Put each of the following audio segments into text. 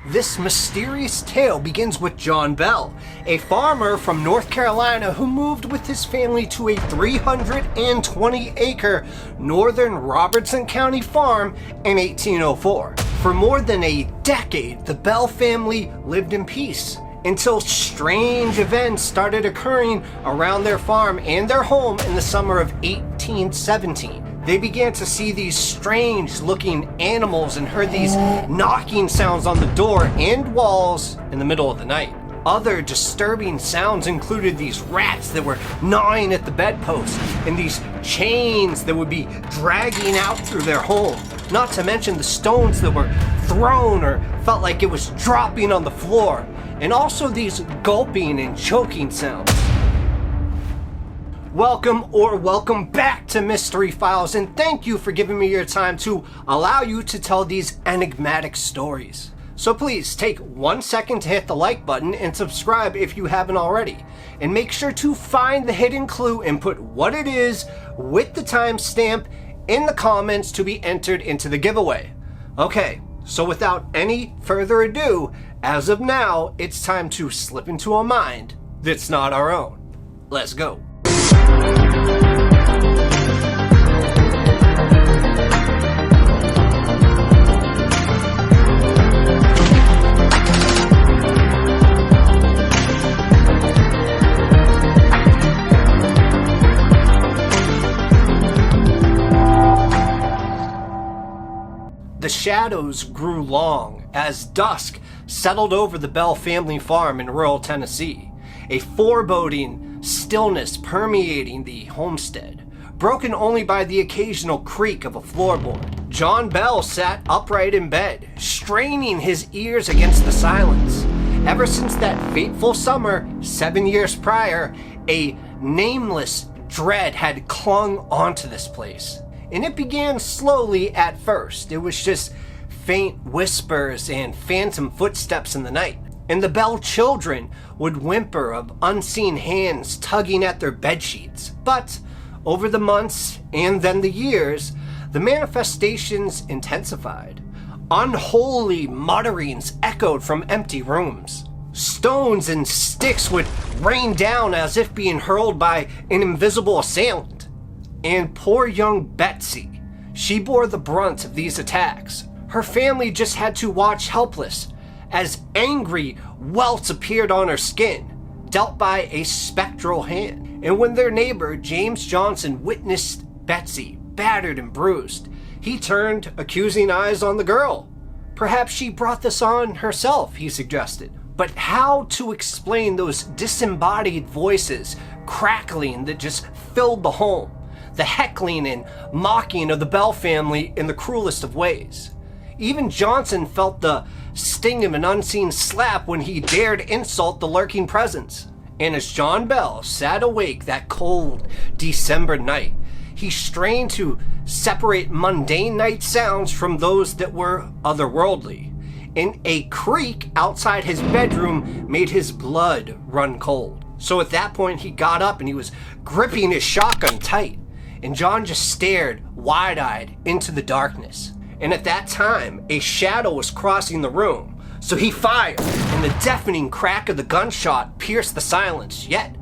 This mysterious tale begins with John Bell, a farmer from North Carolina who moved with his family to a 320-acre northern Robertson County farm in 1804. For more than a decade, the Bell family lived in peace until strange events started occurring around their farm and their home in the summer of 1817. They began to see these strange-looking animals and heard these knocking sounds on the door and walls in the middle of the night. Other disturbing sounds included these rats that were gnawing at the bedposts and these chains that would be dragging out through their home. Not to mention the stones that were thrown or felt like it was dropping on the floor, and also these gulping and choking sounds. Welcome back to Mystery Files, and thank you for giving me your time to allow you to tell these enigmatic stories. So please take 1 second to hit the like button and subscribe if you haven't already. And make sure to find the hidden clue and put what it is with the timestamp in the comments to be entered into the giveaway. Okay, so without any further ado, as of now, it's time to slip into a mind that's not our own. Let's go. The shadows grew long as dusk settled over the Bell family farm in rural Tennessee, a foreboding stillness permeating the homestead, broken only by the occasional creak of a floorboard. John Bell sat upright in bed, straining his ears against the silence. Ever since that fateful summer 7 years prior, a nameless dread had clung onto this place. And it began slowly at first. It was just faint whispers and phantom footsteps in the night. And the Bell children would whimper of unseen hands tugging at their bedsheets. But over the months and then the years, the manifestations intensified. Unholy mutterings echoed from empty rooms. Stones and sticks would rain down as if being hurled by an invisible assailant. And poor young Betsy, she bore the brunt of these attacks. Her family just had to watch helpless as angry welts appeared on her skin, dealt by a spectral hand. And when their neighbor, James Johnson, witnessed Betsy battered and bruised, he turned accusing eyes on the girl. Perhaps she brought this on herself, he suggested. But how to explain those disembodied voices crackling that just filled the home? The heckling and mocking of the Bell family in the cruelest of ways. Even Johnson felt the sting of an unseen slap when he dared insult the lurking presence. And as John Bell sat awake that cold December night, he strained to separate mundane night sounds from those that were otherworldly. And a creak outside his bedroom made his blood run cold. So at that point he got up and he was gripping his shotgun tight. And John just stared wide-eyed into the darkness. And at that time, a shadow was crossing the room. So he fired, and the deafening crack of the gunshot pierced the silence, yet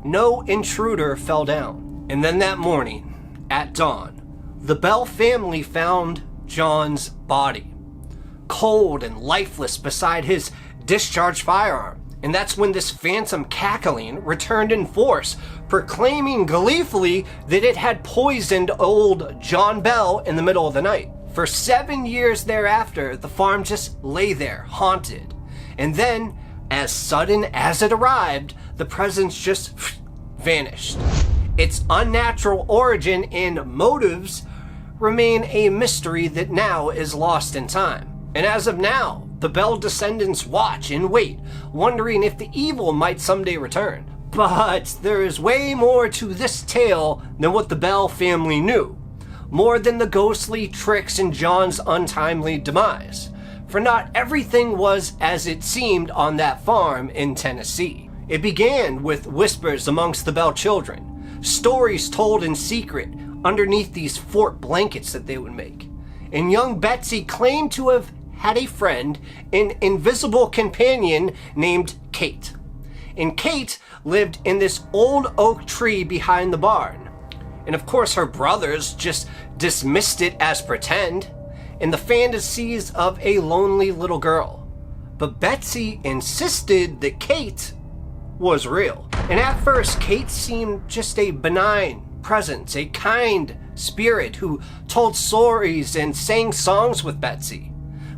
no intruder fell down. And then that morning, at dawn, the Bell family found John's body, cold and lifeless beside his discharged firearm. And that's when this phantom cackling returned in force, proclaiming gleefully that it had poisoned old John Bell in the middle of the night. For 7 years thereafter, the farm just lay there, haunted. And then, as sudden as it arrived, the presence just vanished. Its unnatural origin and motives remain a mystery that now is lost in time. And as of now, the Bell descendants watch and wait, wondering if the evil might someday return. But there is way more to this tale than what the Bell family knew. More than the ghostly tricks in John's untimely demise. For not everything was as it seemed on that farm in Tennessee. It began with whispers amongst the Bell children, stories told in secret underneath these fort blankets that they would make. And young Betsy claimed to have had a friend, an invisible companion named Kate. And Kate lived in this old oak tree behind the barn. And of course her brothers just dismissed it as pretend and the fantasies of a lonely little girl. But Betsy insisted that Kate was real. And at first, Kate seemed just a benign presence, a kind spirit who told stories and sang songs with Betsy.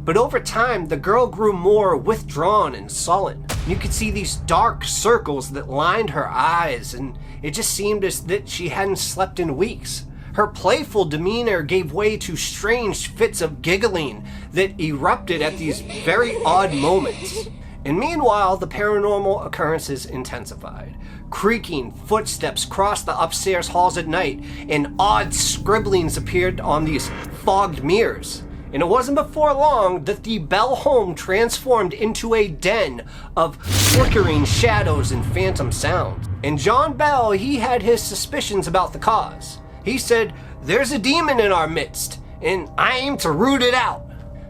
But over time, the girl grew more withdrawn and sullen. You could see these dark circles that lined her eyes, and it just seemed as that she hadn't slept in weeks. Her playful demeanor gave way to strange fits of giggling that erupted at these very odd moments. And meanwhile, the paranormal occurrences intensified. Creaking footsteps crossed the upstairs halls at night, and odd scribblings appeared on these fogged mirrors. And it wasn't before long that the Bell home transformed into a den of flickering shadows and phantom sounds. And John Bell, he had his suspicions about the cause. He said, "There's a demon in our midst, and I aim to root it out."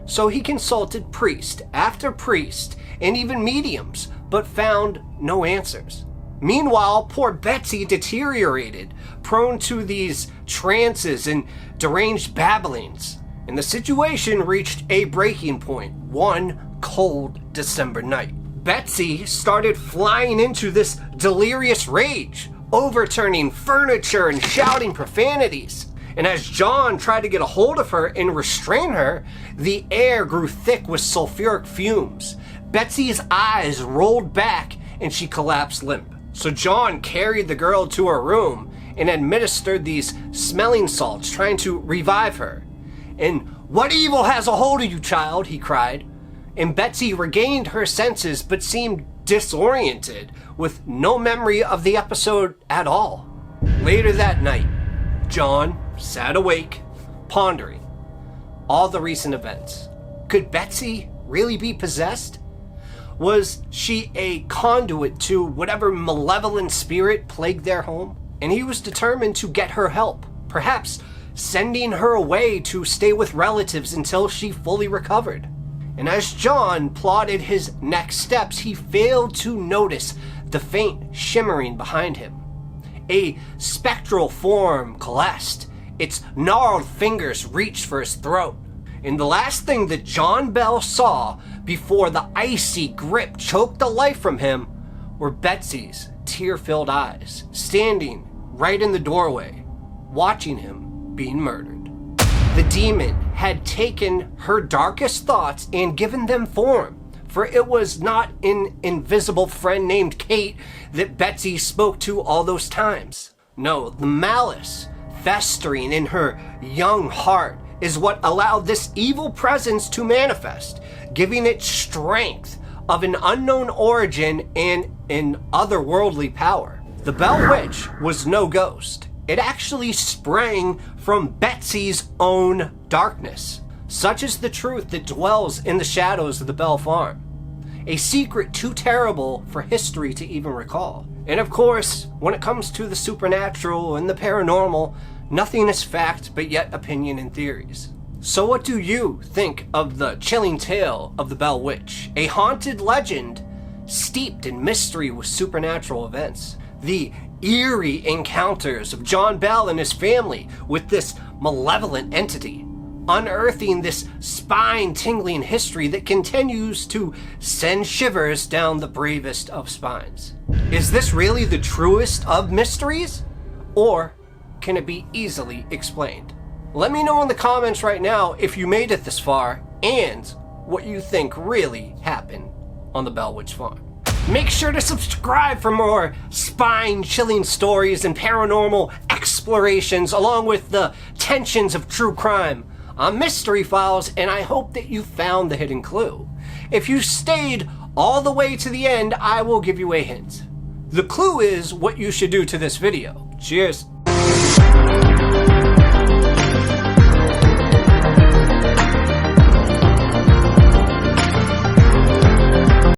So he consulted priest after priest and even mediums, but found no answers. Meanwhile, poor Betsy deteriorated, prone to these trances and deranged babblings. And the situation reached a breaking point one cold December night. Betsy started flying into this delirious rage, overturning furniture and shouting profanities. And as John tried to get a hold of her and restrain her, the air grew thick with sulfuric fumes. Betsy's eyes rolled back and she collapsed limp. So John carried the girl to her room and administered these smelling salts, trying to revive her. "And what evil has a hold of you, child?" he cried. And Betsy regained her senses but seemed disoriented, with no memory of the episode at all. Later that night, John sat awake, pondering all the recent events. Could Betsy really be possessed? Was she a conduit to whatever malevolent spirit plagued their home? And he was determined to get her help, perhaps sending her away to stay with relatives until she fully recovered. And as John plotted his next steps, he failed to notice the faint shimmering behind him. A spectral form coalesced. Its gnarled fingers reached for his throat. And the last thing that John Bell saw before the icy grip choked the life from him were Betsy's tear-filled eyes, standing right in the doorway, watching him being murdered. The demon had taken her darkest thoughts and given them form, for it was not an invisible friend named Kate that Betsy spoke to all those times. No, the malice festering in her young heart is what allowed this evil presence to manifest, giving it strength of an unknown origin and an otherworldly power. The Bell Witch was no ghost. It actually sprang from Betsy's own darkness. Such is the truth that dwells in the shadows of the Bell farm. A secret too terrible for history to even recall. And of course, when it comes to the supernatural and the paranormal, nothing is fact but yet opinion and theories. So what do you think of the chilling tale of the Bell Witch? A haunted legend steeped in mystery with supernatural events. The eerie encounters of John Bell and his family with this malevolent entity, unearthing this spine-tingling history that continues to send shivers down the bravest of spines. Is this really the truest of mysteries? Or can it be easily explained? Let me know in the comments right now if you made it this far and what you think really happened on the Bell Witch farm. Make sure to subscribe for more spine-chilling stories and paranormal explorations, along with the tensions of true crime. I'm Mystery Files, and I hope that you found the hidden clue. If you stayed all the way to the end, I will give you a hint. The clue is what you should do to this video. Cheers.